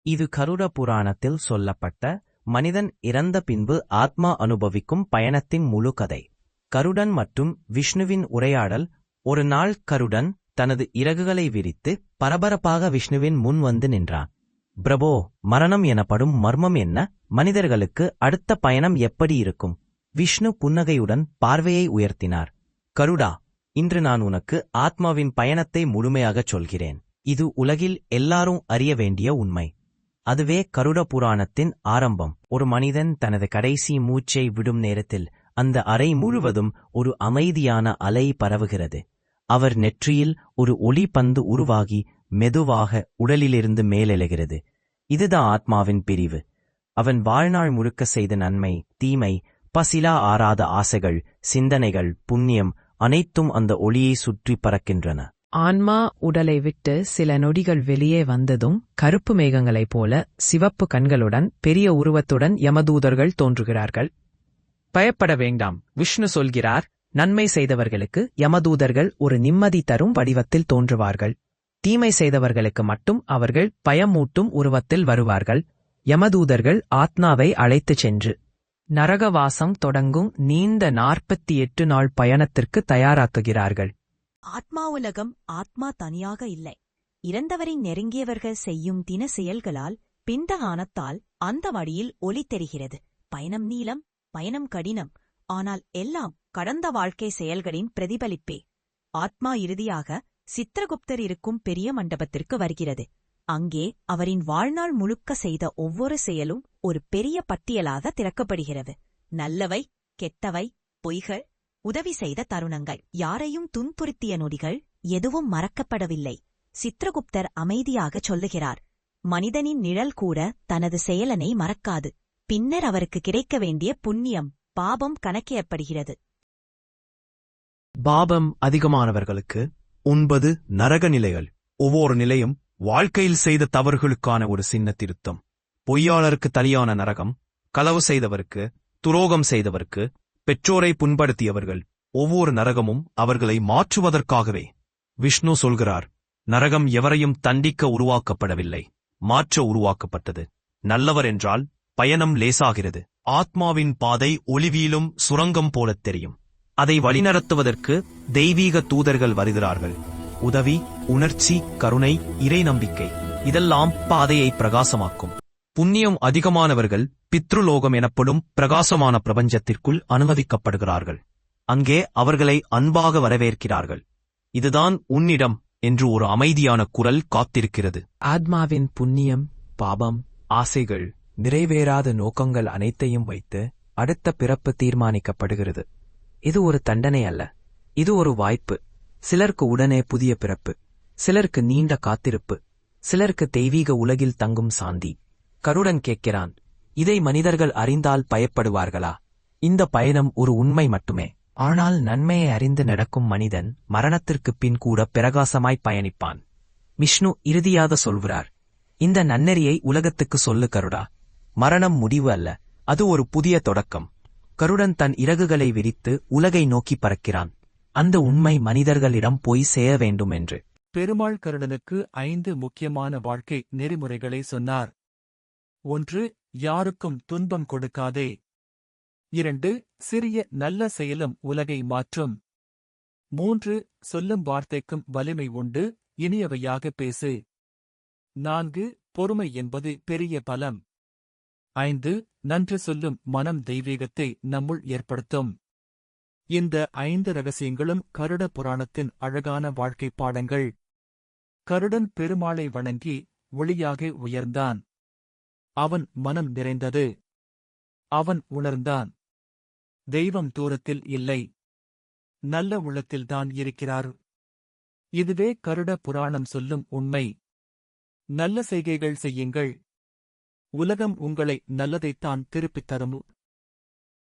இது கருட புராணத்தில் சொல்லப்பட்ட மனிதன் இறந்த பின்பு ஆத்மா அனுபவிக்கும் பயணத்தின் முழு கதை. கருடன் மற்றும் விஷ்ணுவின் உரையாடல். ஒரு நாள் கருடன் தனது இறகுகளை விரித்து பரபரப்பாக விஷ்ணுவின் முன் வந்து நின்றான். பிரபோ, மரணம் எனப்படும் மர்மம் என்ன? மனிதர்களுக்கு அடுத்த பயணம் எப்படி இருக்கும்? விஷ்ணு புன்னகையுடன் பார்வையை உயர்த்தினார். கருடா, இன்று நான் உனக்கு ஆத்மாவின் பயணத்தை முழுமையாகச் சொல்கிறேன். இது உலகில் எல்லாரும் அறிய வேண்டிய உண்மை. அதுவே கருட புராணத்தின் ஆரம்பம். ஒரு மனிதன் தனது கடைசி மூச்சை விடும் நேரத்தில் அந்த அறை முழுவதும் ஒரு அமைதியான அலை பரவுகிறது. அவர் நெற்றியில் ஒரு ஒளி பந்து உருவாகி மெதுவாக உடலிலிருந்து மேலெழுகிறது. இதுதான் ஆத்மாவின் பிரிவு. அவன் வாழ்நாள் முழுக்க செய்த நன்மை, தீமை, பசிலா ஆறாத ஆசைகள், சிந்தனைகள், புண்ணியம் அனைத்தும் அந்த ஒளியை சுற்றி பறக்கின்றன. ஆன்மா உடலை விட்டு சில நொடிகள் வெளியே வந்ததும் கருப்பு மேகங்களைப் போல சிவப்பு கண்களுடன் பெரிய உருவத்துடன் யமதூதர்கள் தோன்றுகிறார்கள். பயப்பட வேண்டாம், விஷ்ணு சொல்கிறார். நன்மை செய்தவர்களுக்கு யமதூதர்கள் ஒரு நிம்மதி தரும் வடிவத்தில் தோன்றுவார்கள். தீமை செய்தவர்களுக்கு மட்டும் அவர்கள் பயமூட்டும் உருவத்தில் வருவார்கள். யமதூதர்கள் ஆத்மாவை அழைத்துச் சென்று நரகவாசம் தொடங்கும் நீண்ட 48 நாள் பயணத்திற்கு தயாராக்குகிறார்கள். ஆத்மா உலகம் ஆத்மா தனியாக இல்லை. இறந்தவரின் நெருங்கியவர்கள் செய்யும் தின செயல்களால் பிண்டகானத்தால் அந்த வழியில் ஒளி தெரிகிறது. பயணம் நீளம், பயணம் கடினம், ஆனால் எல்லாம் கடந்த வாழ்க்கை செயல்களின் பிரதிபலிப்பே. ஆத்மா இறுதியாக சித்திரகுப்தர் இருக்கும் பெரிய மண்டபத்திற்கு வருகிறது. அங்கே அவரின் வாழ்நாள் முழுக்க செய்த ஒவ்வொரு செயலும் ஒரு பெரிய பட்டியலாக திறக்கப்படுகிறது. நல்லவை, கெட்டவை, பொய்கள், உதவி செய்த தருணங்கள், யாரையும் துன்புறுத்திய நொடிகள் எதுவும் மறக்கப்படவில்லை. சித்திரகுப்தர் அமைதியாகச் சொல்லுகிறார், மனிதனின் நிழல் கூட தனது செயலனை மறக்காது. பின்னர் அவருக்கு கிடைக்க வேண்டிய புண்ணியம், பாபம் கணக்கிடப்படுகிறது. பாபம் அதிகமானவர்களுக்கு 9 நரக நிலைகள். ஒவ்வொரு நிலையும் வாழ்க்கையில் செய்த தவறுகளுக்கான ஒரு சின்ன திருத்தம். பொய்யாளருக்கு தனியான நரகம், களவு செய்தவருக்கு, துரோகம் செய்தவருக்கு, பெற்றோரை புண்படுத்தியவர்கள். ஒவ்வொரு நரகமும் அவர்களை மாற்றுவதற்காகவே. விஷ்ணு சொல்கிறார், நரகம் எவரையும் தண்டிக்க உருவாக்கப்படவில்லை, மாற்ற உருவாக்கப்பட்டது. நல்லவர் என்றால் பயணம் லேசாகிறது. ஆத்மாவின் பாதை ஒளிவீலும் சுரங்கம் போலத் தெரியும். அதை வழிநடத்துவதற்கு தெய்வீக தூதர்கள் வருகிறார்கள். உதவி, உணர்ச்சி, கருணை, இறை நம்பிக்கை இதெல்லாம் பாதையை பிரகாசமாக்கும். புண்ணியம் அதிகமானவர்கள் பித்ருலோகம் எனப்படும் பிரகாசமான பிரபஞ்சத்திற்குள் அனுமதிக்கப்படுகிறார்கள். அங்கே அவர்களை அன்பாக வரவேற்கிறார்கள். இதுதான் உன்னிடம் என்று ஒரு அமைதியான குரல் காத்திருக்கிறது. ஆத்மாவின் புண்ணியம், பாபம், ஆசைகள், நிறைவேறாத நோக்கங்கள் அனைத்தையும் வைத்து அடுத்த பிறப்பு தீர்மானிக்கப்படுகிறது. இது ஒரு தண்டனை அல்ல, இது ஒரு வாய்ப்பு. சிலருக்கு உடனே புதிய பிறப்பு, சிலருக்கு நீண்ட காத்திருப்பு, சிலருக்கு தெய்வீக உலகில் தங்கும் சாந்தி. கருடன் கேட்கிறான், இதை மனிதர்கள் அறிந்தால் பயப்படுவார்களா? இந்த பயணம் ஒரு உண்மை மட்டுமே. ஆனால் நன்மையை அறிந்து நடக்கும் மனிதன் மரணத்திற்குப் பின் கூட பிரகாசமாய் பயணிப்பான். விஷ்ணு இறுதியாக சொல்கிறார், இந்த நன்னெறியை உலகத்துக்கு சொல்லு கருடா. மரணம் முடிவு அல்ல, அது ஒரு புதிய தொடக்கம். கருடன் தன் இறகுகளை விரித்து உலகை நோக்கி பறக்கிறான். அந்த உண்மை மனிதர்களிடம் போய் சேர வேண்டும் என்று. பெருமாள் கருடனுக்கு 5 முக்கியமான வாழ்க்கை நெறிமுறைகளை சொன்னார். 1. யாருக்கும் துன்பம் கொடுக்காதே. 2. சிறிய நல்ல செயலும் உலகை மாற்றும். 3. சொல்லும் வார்த்தைக்கும் வலிமை உண்டு, இனியவையாக பேசு. 4. பொறுமை என்பது பெரிய பலம். 5. நன்று சொல்லும் மனம் தெய்வீகத்தை நம்முள் ஏற்படுத்தும். இந்த 5 ரகசியங்களும் கருட புராணத்தின் அழகான வாழ்க்கை பாடங்கள். கருடன் பெருமாளை வணங்கி ஒளியாக உயர்ந்தான். அவன் மனம் நிறைந்தது. அவன் உணர்ந்தான், தெய்வம் தூரத்தில் இல்லை, நல்ல உள்ளத்தில்தான் இருக்கிறார். இதுவே கருட புராணம் சொல்லும் உண்மை. நல்ல செய்கைகள் செய்யுங்கள், உலகம் உங்களை நல்லதைத்தான் திருப்பித் தரும்.